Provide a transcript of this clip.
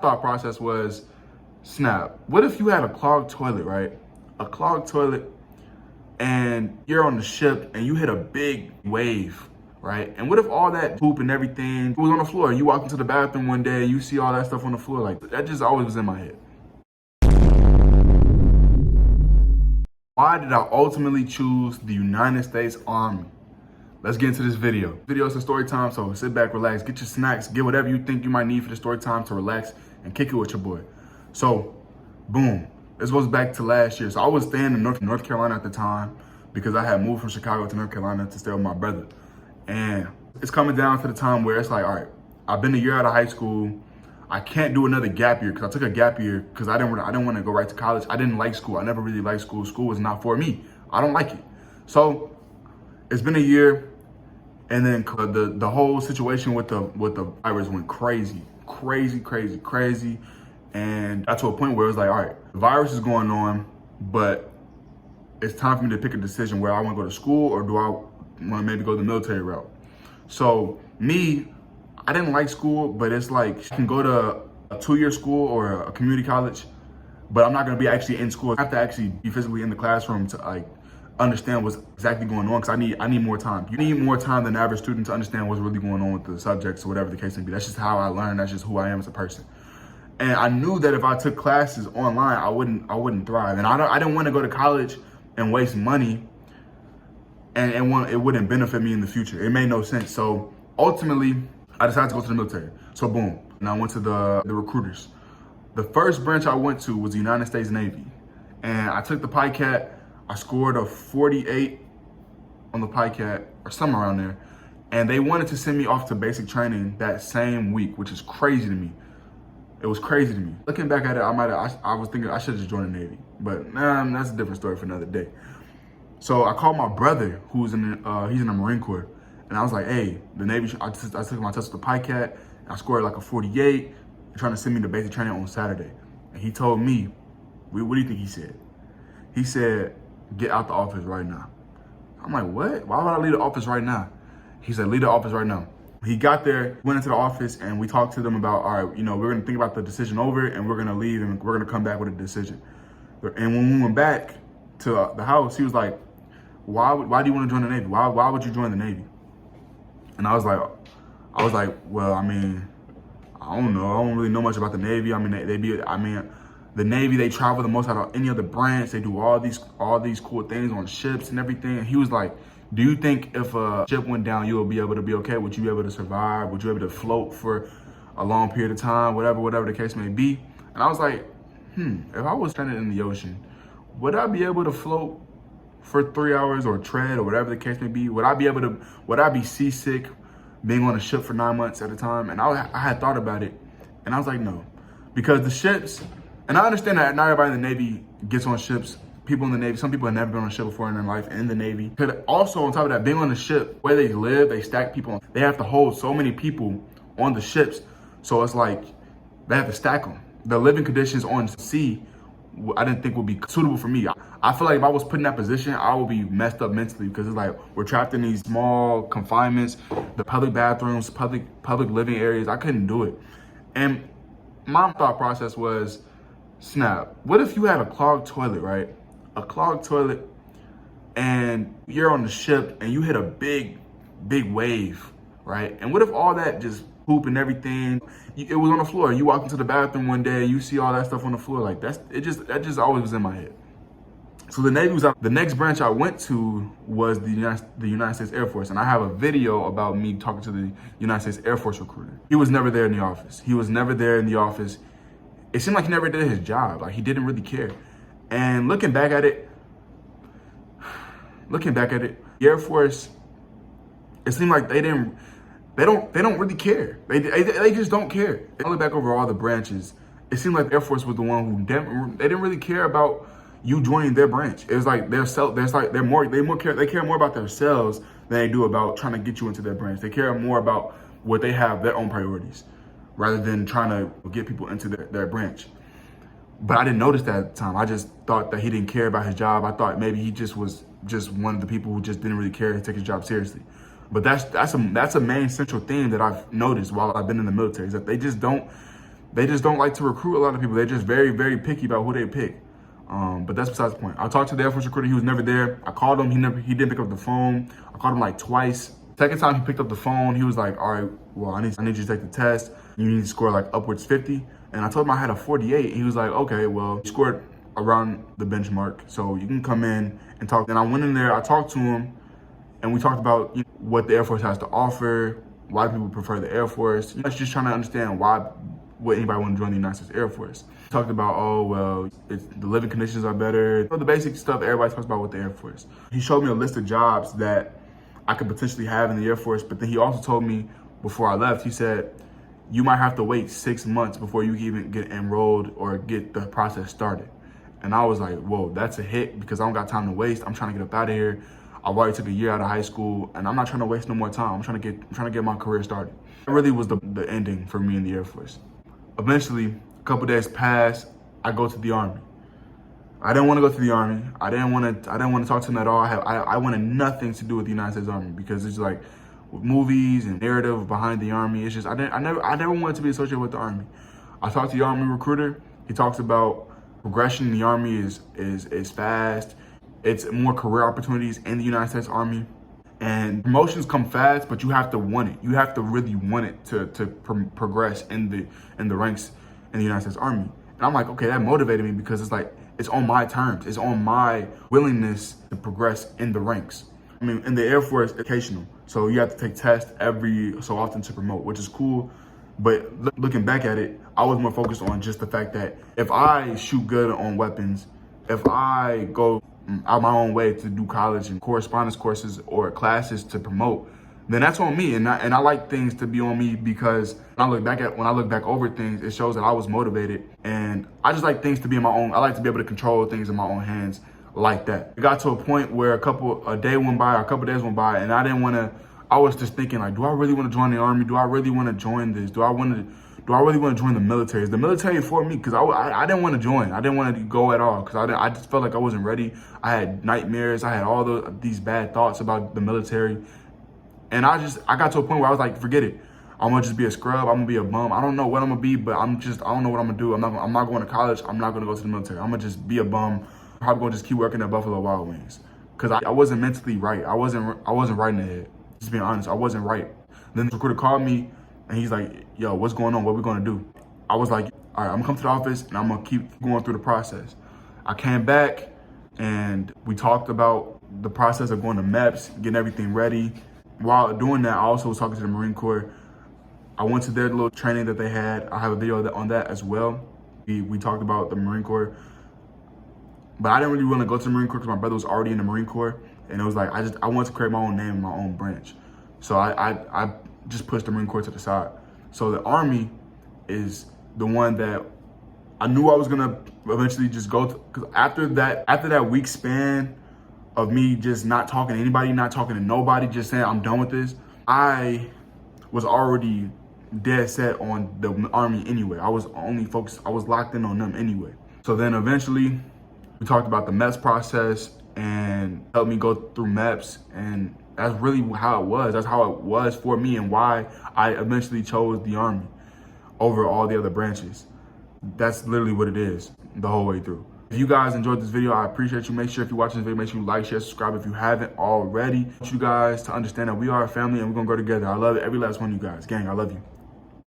Thought process was, snap, what if you had a clogged toilet, right? A clogged toilet, and you're on the ship and you hit a big wave, right? And what if all that poop and everything was on the floor? You walk into the bathroom one day and you see all that stuff on the floor. Like, that just always was in my head. Why did I ultimately choose the United States Army? Let's get into this video. Video is a story time, so sit back, relax, get your snacks, get whatever you think you might need for the story time to relax and kick it with your boy. So, boom. This goes back to last year. So I was staying in North Carolina at the time because I had moved from Chicago to North Carolina to stay with my brother. And it's coming down to the time where it's like, all right, I've been a year out of high school. I can't do another gap year because I took a gap year because I didn't want to go right to college. I didn't like school. I never really liked school. School was not for me. I don't like it. So it's been a year, and then the whole situation with the virus went crazy. And got to a point where it was like, all right, the virus is going on, but it's time for me to pick a decision where I want to go to school or do I want to maybe go the military route. So I didn't like school, but it's like I can go to a 2-year school or a community college, but I'm not going to be actually in school. I have to actually be physically in the classroom to like understand what's exactly going on, because I need more time. You need more time than the average student to understand what's really going on with the subjects or whatever the case may be. That's just how I learn. That's just who I am as a person. And I knew that if I took classes online, I wouldn't thrive. And I didn't want to go to college and waste money, and it wouldn't benefit me in the future. It made no sense. So ultimately, I decided to go to the military. So boom, and I went to the recruiters. The first branch I went to was the United States Navy, and I took the PICAT. I scored a 48 on the PICAT or somewhere around there, and they wanted to send me off to basic training that same week, which is crazy to me. It was crazy to me. Looking back at it, I was thinking I should have just joined the Navy, but that's a different story for another day. So I called my brother, who's he's in the Marine Corps, and I was like, hey, the Navy, I took my test with the PICAT, and I scored like a 48. They're trying to send me to basic training on Saturday. And he told me, what do you think he said? He said, get out the office right now. I'm like, what? Why would I leave the office right now? He said, leave the office right now. He got there, went into the office, and we talked to them about, all right, we're gonna think about the decision over, and we're gonna leave, and we're gonna come back with a decision. And when we went back to the house, he was like, why do you want to join the Navy? Why would you join the Navy? And I was like, well, I mean, I don't know. I don't really know much about the Navy. I mean, the Navy, they travel the most out of any other branch. They do all these cool things on ships and everything. And he was like, do you think if a ship went down, you would be able to be okay? Would you be able to survive? Would you be able to float for a long period of time? Whatever the case may be. And I was like, if I was stranded in the ocean, would I be able to float for 3 hours or tread or whatever the case may be? Would I be seasick being on a ship for 9 months at a time? And I had thought about it, and I was like, no, because the ships, and I understand that not everybody in the Navy gets on ships. People in the Navy, some people have never been on a ship before in their life in the Navy. But also on top of that, being on the ship, where they live, they stack people. They have to hold so many people on the ships. So it's like, they have to stack them. The living conditions on sea, I didn't think would be suitable for me. I feel like if I was put in that position, I would be messed up mentally, because it's like, we're trapped in these small confinements, the public bathrooms, public living areas. I couldn't do it. And my thought process was, snap, what if you had a clogged toilet, right? A clogged toilet, and you're on the ship and you hit a big wave, right? And what if all that just poop and everything, it was on the floor? You walk into the bathroom one day and you see all that stuff on the floor. Like, that just always was in my head. So the Navy was out. The next branch I went to was the United States Air Force, and I have a video about me talking to the United States Air Force recruiter. He was never there in the office. It seemed like he never did his job. Like, he didn't really care. And looking back at it, the Air Force, it seemed like they don't really care. They just don't care. I look back over all the branches, it seemed like the Air Force was the one who they didn't really care about you joining their branch. It was like they care more about themselves than they do about trying to get you into their branch. They care more about what they have, their own priorities, rather than trying to get people into their branch. But I didn't notice that at the time. I just thought that he didn't care about his job. I thought maybe he just was one of the people who just didn't really care to take his job seriously. But that's a main central theme that I've noticed while I've been in the military, is that they just don't they just don't like to recruit a lot of people. They're just very, very picky about who they pick. But that's besides the point. I talked to the Air Force recruiter. He was never there. I called him. He didn't pick up the phone. I called him like twice. Second time he picked up the phone, he was like, all right, well, I need you to take the test. You need to score like upwards 50. And I told him I had a 48. He was like, okay, well, you scored around the benchmark, so you can come in and talk. And I went in there, I talked to him, and we talked about what the Air Force has to offer, why people prefer the Air Force. I was just trying to understand would anybody want to join the United States Air Force. Talked about, oh, well, the living conditions are better. The basic stuff everybody talks about with the Air Force. He showed me a list of jobs that I could potentially have in the Air Force, but then he also told me before I left, he said, you might have to wait 6 months before you even get enrolled or get the process started. And I was like, whoa, that's a hit because I don't got time to waste. I'm trying to get up out of here. I already took a year out of high school and I'm not trying to waste no more time. I'm trying to get my career started. It really was the ending for me in the Air Force. Eventually, a couple days passed, I go to the Army. I didn't want to go to the Army. I didn't want to talk to them at all. I wanted nothing to do with the United States Army because it's like with movies and narrative behind the Army. It's just I never wanted to be associated with the Army. I talked to the Army recruiter. He talks about progression in the Army is fast. It's more career opportunities in the United States Army. And promotions come fast, but you have to want it. You have to really want it to progress in the ranks in the United States Army. And I'm like, okay, that motivated me because it's like, it's on my terms. It's on my willingness to progress in the ranks. I mean, in the Air Force, it's educational. So you have to take tests every so often to promote, which is cool. But looking back at it, I was more focused on just the fact that if I shoot good on weapons, if I go out my own way to do college and correspondence courses or classes to promote, then that's on me. And I like things to be on me because when I look back over things, it shows that I was motivated. And I just like things to be in my own. I like to be able to control things in my own hands like that. It got to a point where a couple days went by, and I was just thinking like, do I really want to join the Army? Do I really want to join this? Do I really want to join the military? Is the military for me? Because I didn't want to join. I didn't want to go at all because I just felt like I wasn't ready. I had nightmares. I had all these bad thoughts about the military. And I got to a point where I was like, forget it. I'm gonna just be a scrub. I'm gonna be a bum. I don't know what I'm gonna be, but I don't know what I'm gonna do. I'm not going to college. I'm not gonna go to the military. I'm gonna just be a bum. Probably gonna just keep working at Buffalo Wild Wings. Cause I wasn't mentally right. I wasn't right in the head. Just being honest, I wasn't right. Then the recruiter called me and he's like, yo, what's going on? What we gonna do? I was like, all right, I'm gonna come to the office and I'm gonna keep going through the process. I came back and we talked about the process of going to MEPS, getting everything ready. While doing that, I also was talking to the Marine Corps. I went to their little training that they had. I have a video on that as well. We talked about the Marine Corps. But I didn't really want to go to the Marine Corps because my brother was already in the Marine Corps. And it was like, I wanted to create my own name and my own branch. So I just pushed the Marine Corps to the side. So the Army is the one that I knew I was gonna eventually just go to, because after that week span of me just not talking to anybody, not talking to nobody, just saying I'm done with this, I was already dead set on the Army anyway. I was only focused, I was locked in on them anyway. So then eventually we talked about the MEPS process and helped me go through MEPS, and that's really how it was. That's how it was for me and why I eventually chose the Army over all the other branches. That's literally what it is the whole way through. If you guys enjoyed this video, I appreciate you. Make sure if you're watching this video, make sure you like, share, subscribe if you haven't already. I want you guys to understand that we are a family and we're gonna grow together. I love every last one of you guys. Gang, I love you.